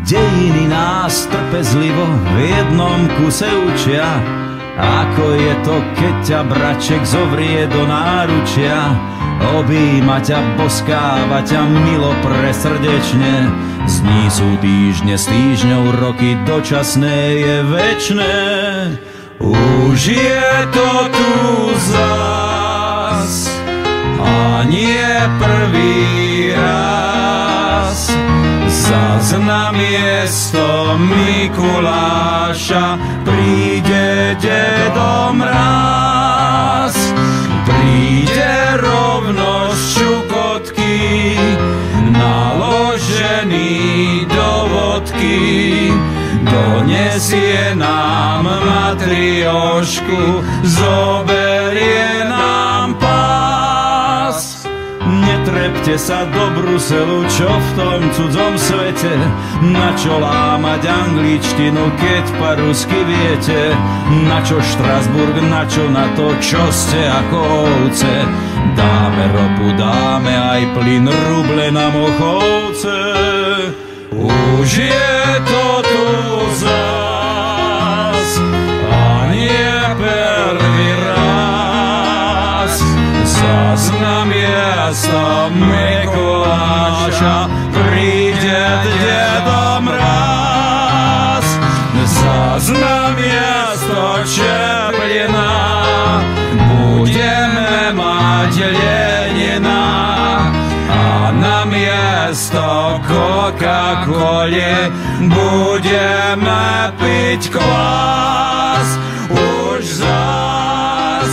Dejiny nás trpezlivo v jednom kuse učia, ako je to, keď ťa braček zovrie do náručia. Objíma ťa, boskáva ťa milo presrdečne. Z dní sú týždne, s týždňou roky, dočasné je večné. Už je to tu zas a nie prvý raz. Zas na miesto Mikuláša príde Dedo Mráz. Príde rovno z Čukotky, naložený do vodky. Donesie nám matriošku, zoberie nám pás. Netrepte sa do Bruselu, čo v tom cudzom svete, na čo lámať angličtinu, keď po rusky viete. Na čo Štrasburg, na čo na to, čo ste ako ovce. Dáme ropu, dáme aj plyn, ruble na mochovce. Už je to tu zas a nie prvý raz. Zas na miesto Mikuláša príde Dedo Mráz. Zas na miesto Čeplina budeme mať Lenina. A na miesto Coca-Coli budeme piť kvás. Už zas